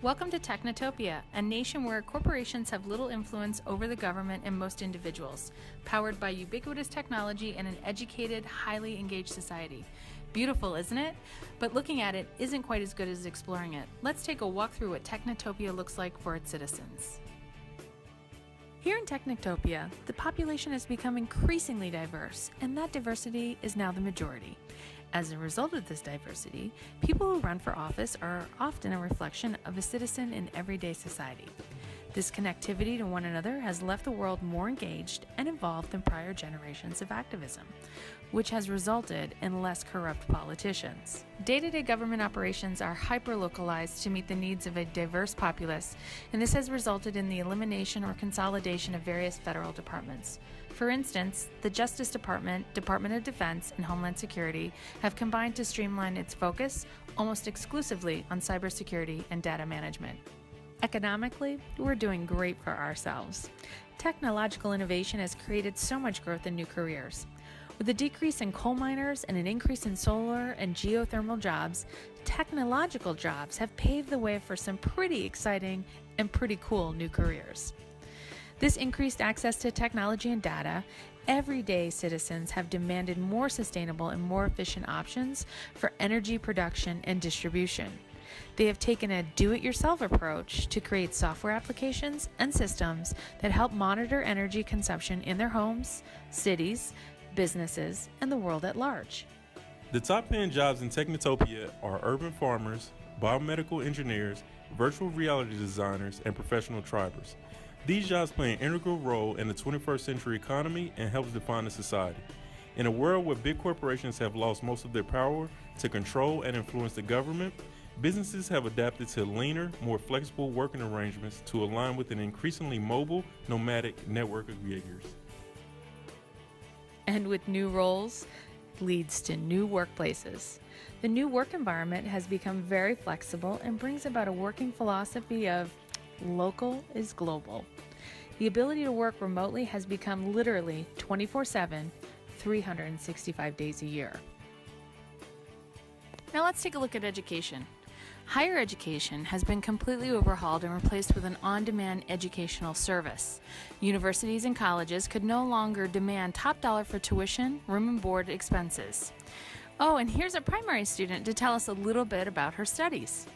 Welcome to Technitopia, a nation where corporations have little influence over the government and most individuals, powered by ubiquitous technology and an educated, highly engaged society. Beautiful, isn't it? But looking at it isn't quite as good as exploring it. Let's take a walk through what Technitopia looks like for its citizens. Here in Technitopia, the population has become increasingly diverse, and that diversity is now the majority. As a result of this diversity, people who run for office are often a reflection of a citizen in everyday society. This connectivity to one another has left the world more engaged and involved than prior generations of activism, which has resulted in less corrupt politicians. Day-to-day government operations are hyper-localized to meet the needs of a diverse populace, and this has resulted in the elimination or consolidation of various federal departments. For instance, the Justice Department, Department of Defense, and Homeland Security have combined to streamline its focus almost exclusively on cybersecurity and data management. Economically, we're doing great for ourselves. Technological innovation has created so much growth in new careers. With a decrease in coal miners and an increase in solar and geothermal jobs, technological jobs have paved the way for some pretty exciting and pretty cool new careers. This increased access to technology and data, everyday citizens have demanded more sustainable and more efficient options for energy production and distribution. They have taken a do-it-yourself approach to create software applications and systems that help monitor energy consumption in their homes, cities, businesses, and the world at large. The top paying jobs in Technitopia are urban farmers, biomedical engineers, virtual reality designers, and professional tribers. These jobs play an integral role in the 21st century economy and helps define the society. In a world where big corporations have lost most of their power to control and influence the government, businesses have adapted to leaner, more flexible working arrangements to align with an increasingly mobile, nomadic network of gigers. And with new roles leads to new workplaces. The new work environment has become very flexible and brings about a working philosophy of local is global. The ability to work remotely has become literally 24/7, 365 days a year. Now let's take a look at education. Higher education has been completely overhauled and replaced with an on-demand educational service. Universities and colleges could no longer demand top dollar for tuition, room and board expenses. Oh, and here's a primary student to tell us a little bit about her studies.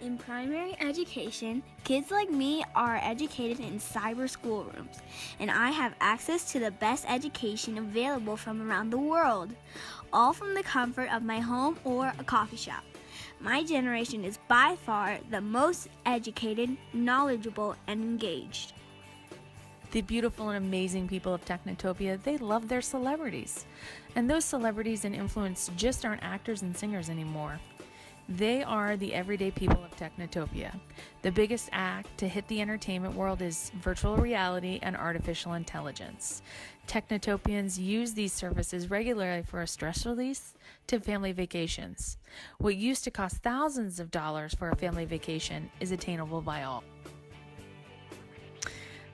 In primary education, kids like me are educated in cyber schoolrooms, and I have access to the best education available from around the world, all from the comfort of my home or a coffee shop. My generation is by far the most educated, knowledgeable, and engaged. The beautiful and amazing people of Technitopia, they love their celebrities. And those celebrities and influence just aren't actors and singers anymore. They are the everyday people of Technitopia. The biggest act to hit the entertainment world is virtual reality and artificial intelligence. Technitopians use these services regularly for a stress release to family vacations. What used to cost thousands of dollars for a family vacation is attainable by all.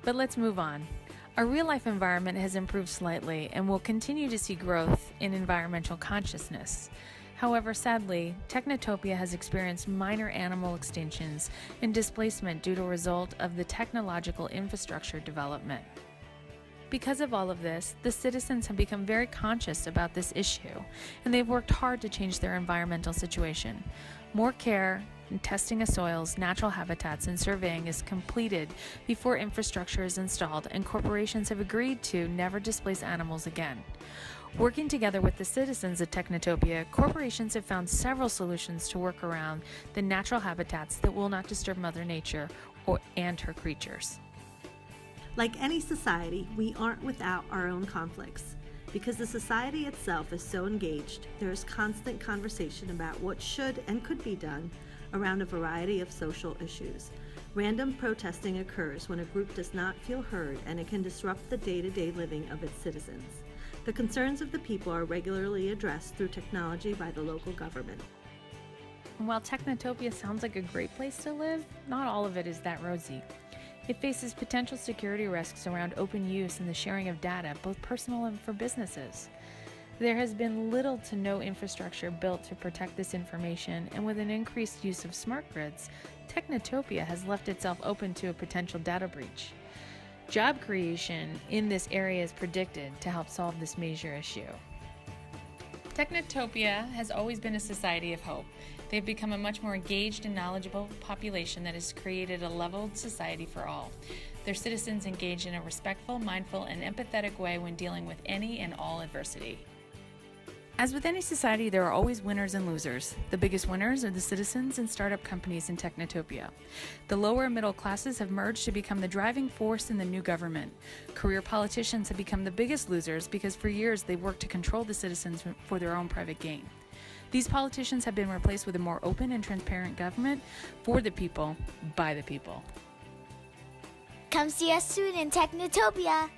But let's move on. Our real-life environment has improved slightly and will continue to see growth in environmental consciousness. However, sadly, Technitopia has experienced minor animal extinctions and displacement due to a result of the technological infrastructure development. Because of all of this, the citizens have become very conscious about this issue, and they've worked hard to change their environmental situation. More care and testing of soils, natural habitats, and surveying is completed before infrastructure is installed, and corporations have agreed to never displace animals again. Working together with the citizens of Technitopia, corporations have found several solutions to work around the natural habitats that will not disturb Mother Nature and her creatures. Like any society, we aren't without our own conflicts. Because the society itself is so engaged, there is constant conversation about what should and could be done around a variety of social issues. Random protesting occurs when a group does not feel heard, and it can disrupt the day-to-day living of its citizens. The concerns of the people are regularly addressed through technology by the local government. And while Technitopia sounds like a great place to live, not all of it is that rosy. It faces potential security risks around open use and the sharing of data, both personal and for businesses. There has been little to no infrastructure built to protect this information, and with an increased use of smart grids, Technitopia has left itself open to a potential data breach. Job creation in this area is predicted to help solve this major issue. Technitopia has always been a society of hope. They've become a much more engaged and knowledgeable population that has created a leveled society for all. Their citizens engage in a respectful, mindful, and empathetic way when dealing with any and all adversity. As with any society, there are always winners and losers. The biggest winners are the citizens and startup companies in Technitopia. The lower and middle classes have merged to become the driving force in the new government. Career politicians have become the biggest losers because for years they worked to control the citizens for their own private gain. These politicians have been replaced with a more open and transparent government for the people, by the people. Come see us soon in Technitopia.